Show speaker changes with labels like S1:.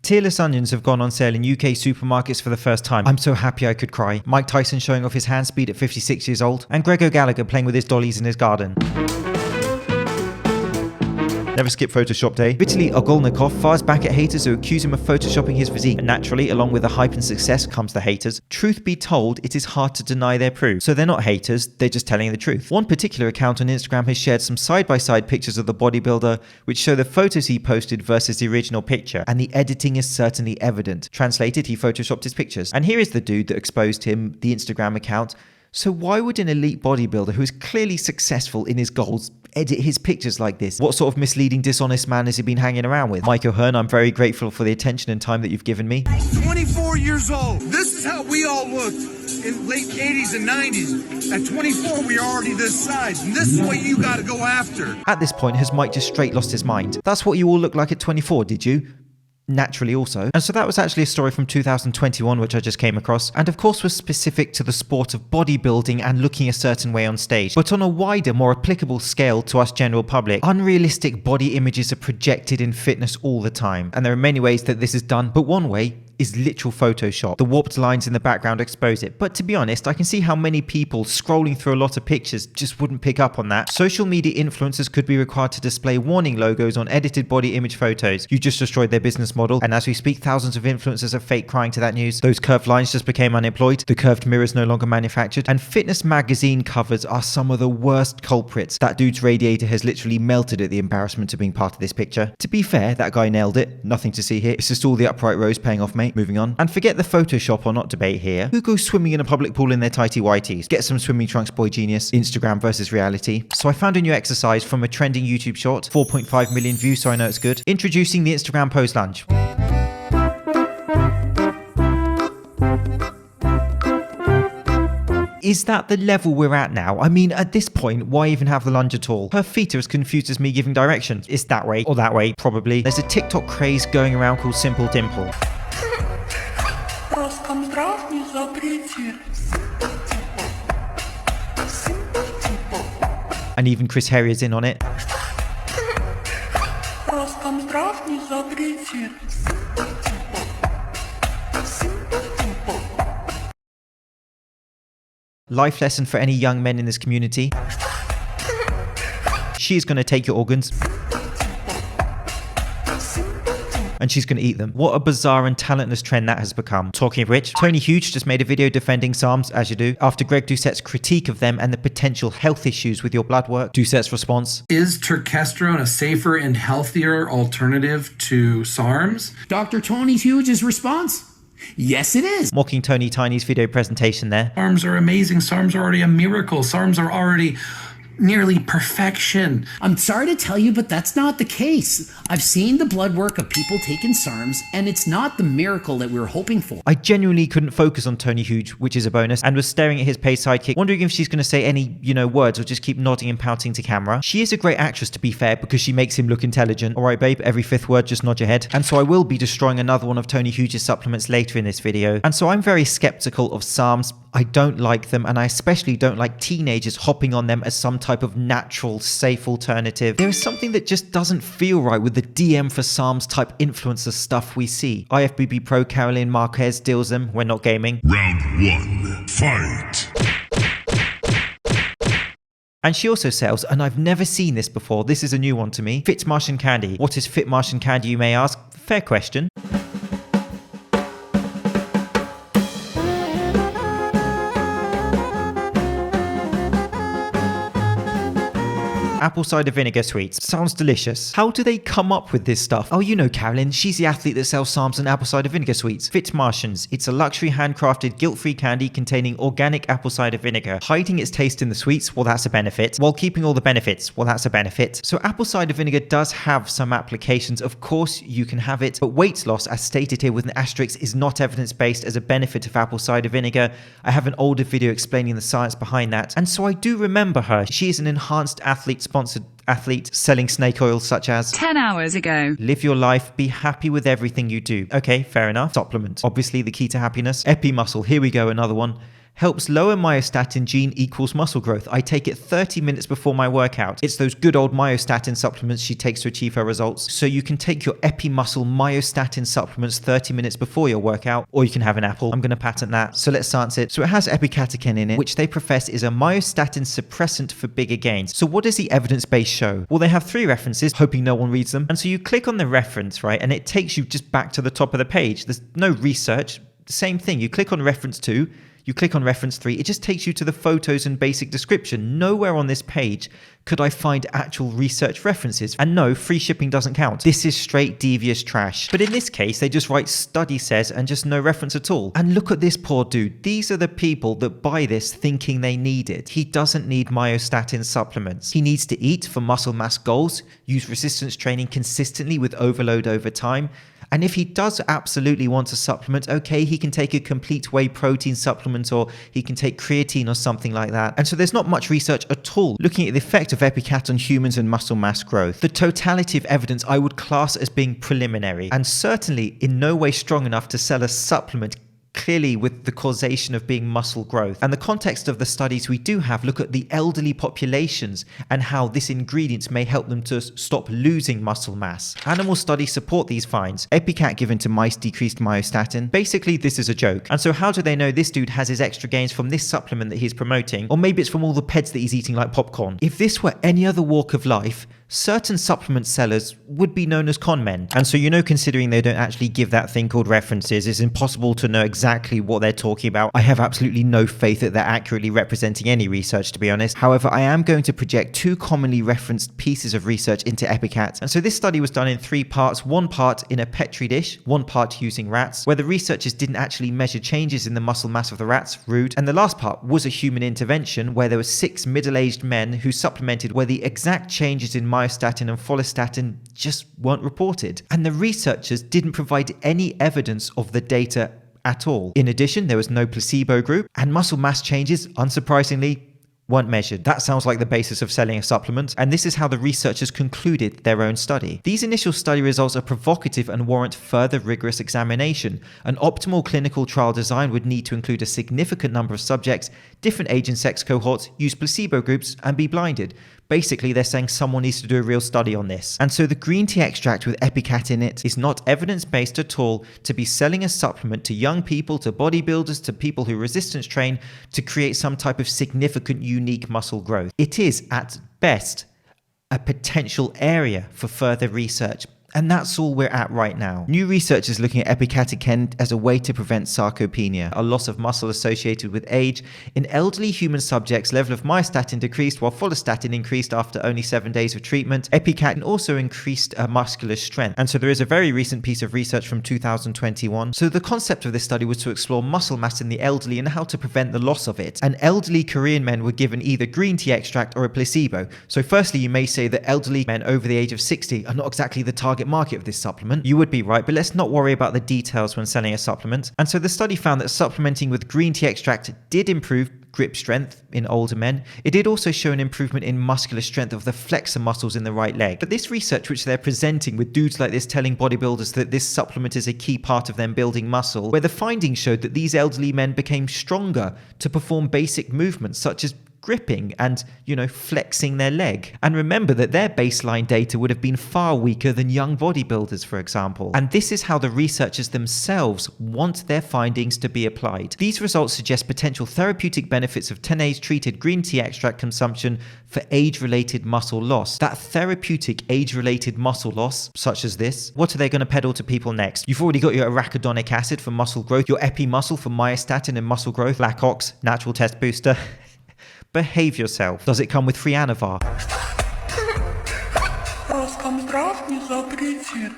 S1: Tearless onions have gone on sale in UK supermarkets for the first time. I'm so happy I could cry. Mike Tyson showing off his hand speed at 56 years old. And Gregor Gallagher playing with his dollies in his garden. Never skip Photoshop day. Vitaly Ogolnikov fires back at haters who accuse him of photoshopping his physique. And naturally, along with the hype and success comes the haters. Truth be told, it is hard to deny their proof. So they're not haters, they're just telling the truth. One particular account on Instagram has shared some side-by-side pictures of the bodybuilder, which show the photos he posted versus the original picture. And the editing is certainly evident. Translated, he photoshopped his pictures. And here is the dude that exposed him, the Instagram account. So why would an elite bodybuilder who is clearly successful in his goals edit his pictures like this? What sort of misleading, dishonest man has he been hanging around with? Mike O'Hearn, I'm very grateful for the attention and time that you've given me.
S2: 24 years old. This is how we all looked in late 80s and 90s. At 24, we are already this size. And this is what you got to go after.
S1: At this point, has Mike just straight lost his mind? That's what you all looked like at 24, did you? Naturally also. And so that was actually a story from 2021 which I just came across, and of course was specific to the sport of bodybuilding and looking a certain way on stage. But on a wider, more applicable scale to us general public, unrealistic body images are projected in fitness all the time. And there are many ways that this is done, but one way is literal Photoshop. The warped lines in the background expose it. But to be honest, I can see how many people scrolling through a lot of pictures just wouldn't pick up on that. Social media influencers could be required to display warning logos on edited body image photos. You just destroyed their business model. And as we speak, thousands of influencers are fake crying to that news. Those curved lines just became unemployed. The curved mirror is no longer manufactured. And fitness magazine covers are some of the worst culprits. That dude's radiator has literally melted at the embarrassment of being part of this picture. To be fair, that guy nailed it. Nothing to see here. It's just all the upright rows paying off, mate. Moving on. And forget the Photoshop or not debate here. Who goes swimming in a public pool in their tighty whities? Get some swimming trunks, boy genius. Instagram versus reality. So I found a new exercise from a trending YouTube short. 4.5 million views, so I know it's good. Introducing the Instagram pose lunge. Is that the level we're at now? I mean, at this point, why even have the lunge at all? Her feet are as confused as me giving directions. It's that way or that way, probably. There's a TikTok craze going around called Simple Dimple. And even Chris Harrier's in on it. Life lesson for any young men in this community. She is going to take your organs. And she's going to eat them. What a bizarre and talentless trend that has become. Talking of which, Tony Huge just made a video defending SARMs, as you do, after Greg Doucette's critique of them and the potential health issues with your blood work. Doucette's response:
S3: Is turkesterone a safer and healthier alternative to SARMs?
S4: Dr. Tony Huge's response: yes, it is.
S1: Mocking Tony Tiny's video presentation there.
S3: SARMs are amazing. SARMs are already a miracle. SARMs are already nearly perfection.
S4: I'm sorry to tell you, but that's not the case. I've seen the blood work of people taking SARMs, and it's not the miracle that we were hoping for.
S1: I genuinely couldn't focus on Tony Huge, which is a bonus, and was staring at his paid sidekick, wondering if she's going to say any, words or just keep nodding and pouting to camera. She is a great actress, to be fair, because she makes him look intelligent. Alright, babe, every fifth word, just nod your head. And so I will be destroying another one of Tony Huge's supplements later in this video. And so I'm very skeptical of SARMs. I don't like them, and I especially don't like teenagers hopping on them as some type of natural, safe alternative. There is something that just doesn't feel right with the DM for SARMs type influencer stuff we see. IFBB pro Caroline Marquez deals them when not gaming.
S5: Round 1, fight!
S1: And she also sells, and I've never seen this before, this is a new one to me, Fit Martian Candy. What is Fit Martian Candy, you may ask? Fair question. Apple cider vinegar sweets. Sounds delicious. How do they come up with this stuff? Oh, you know Carolyn, she's the athlete that sells SARMs and apple cider vinegar sweets. Fit Martians. It's a luxury handcrafted guilt-free candy containing organic apple cider vinegar. Hiding its taste in the sweets, well that's a benefit. While keeping all the benefits, well that's a benefit. So apple cider vinegar does have some applications. Of course you can have it, but weight loss, as stated here with an asterisk, is not evidence-based as a benefit of apple cider vinegar. I have an older video explaining the science behind that. And so I do remember her. She is an enhanced athlete-sponsored athlete selling snake oil such as
S6: 10 hours ago.
S1: Live your life, be happy with everything you do. Okay, fair enough. Supplement. Obviously the key to happiness. Epi muscle. Here we go, another one. helps lower myostatin gene equals muscle growth. I take it 30 minutes before my workout. It's those good old myostatin supplements she takes to achieve her results. So you can take your epimuscle myostatin supplements 30 minutes before your workout, or you can have an apple. I'm going to patent that. So let's science it. So it has epicatechin in it, which they profess is a myostatin suppressant for bigger gains. So what does the evidence base show? Well, they have 3 references, hoping no one reads them. And so you click on the reference, right? And it takes you just back to the top of the page. There's no research. Same thing. You click on reference 2. You click on reference 3, it just takes you to the photos and basic description. Nowhere on this page could I find actual research references. And no, free shipping doesn't count. This is straight devious trash. But in this case, they just write study says and just no reference at all. And look at this poor dude. These are the people that buy this thinking they need it. He doesn't need myostatin supplements. He needs to eat for muscle mass goals, use resistance training consistently with overload over time. And if he does absolutely want a supplement, okay, he can take a complete whey protein supplement, or he can take creatine or something like that. And so there's not much research at all looking at the effect of Epicat on humans and muscle mass growth. The totality of evidence I would class as being preliminary, and certainly in no way strong enough to sell a supplement clearly with the causation of being muscle growth. And the context of the studies we do have look at the elderly populations and how this ingredient may help them to stop losing muscle mass. Animal studies support these finds. Epicat given to mice decreased myostatin. Basically, this is a joke. And so how do they know this dude has his extra gains from this supplement that he's promoting? Or maybe it's from all the peds that he's eating like popcorn. If this were any other walk of life, certain supplement sellers would be known as con men. And so, considering they don't actually give that thing called references, it's impossible to know exactly what they're talking about. I have absolutely no faith that they're accurately representing any research, to be honest. However, I am going to project 2 commonly referenced pieces of research into Epicat. And so this study was done in 3 parts, 1 part in a petri dish, 1 part using rats, where the researchers didn't actually measure changes in the muscle mass of the rats, rude. And the last part was a human intervention where there were 6 middle-aged men who supplemented where the exact changes in myostatin and follistatin just weren't reported. And the researchers didn't provide any evidence of the data at all. In addition, there was no placebo group, and muscle mass changes, unsurprisingly, weren't measured. That sounds like the basis of selling a supplement, and this is how the researchers concluded their own study. These initial study results are provocative and warrant further rigorous examination. An optimal clinical trial design would need to include a significant number of subjects, different age and sex cohorts, use placebo groups, and be blinded. Basically, they're saying someone needs to do a real study on this. And so the green tea extract with Epicat in it is not evidence-based at all to be selling a supplement to young people, to bodybuilders, to people who resistance train to create some type of significant, unique muscle growth. It is, at best, a potential area for further research. And that's all we're at right now. New research is looking at epicatechin as a way to prevent sarcopenia, a loss of muscle associated with age. In elderly human subjects, level of myostatin decreased while follistatin increased after only 7 days of treatment. Epicatechin also increased muscular strength. And so there is a very recent piece of research from 2021. So the concept of this study was to explore muscle mass in the elderly and how to prevent the loss of it. And elderly Korean men were given either green tea extract or a placebo. So firstly, you may say that elderly men over the age of 60 are not exactly the target market of this supplement. You would be right, but let's not worry about the details when selling a supplement. And so the study found that supplementing with green tea extract did improve grip strength in older men. It did also show an improvement in muscular strength of the flexor muscles in the right leg. But this research which they're presenting with dudes like this telling bodybuilders that this supplement is a key part of them building muscle, where the findings showed that these elderly men became stronger to perform basic movements such as gripping and, flexing their leg. And remember that their baseline data would have been far weaker than young bodybuilders, for example. And this is how the researchers themselves want their findings to be applied. These results suggest potential therapeutic benefits of 10 treated green tea extract consumption for age-related muscle loss. That therapeutic age-related muscle loss, such as this, what are they going to peddle to people next? You've already got your arachidonic acid for muscle growth, your epimuscle for myostatin and muscle growth, Black Ox, natural test booster. Behave yourself. Does it come with free Anavar?
S6: Роскомздрав не запретит.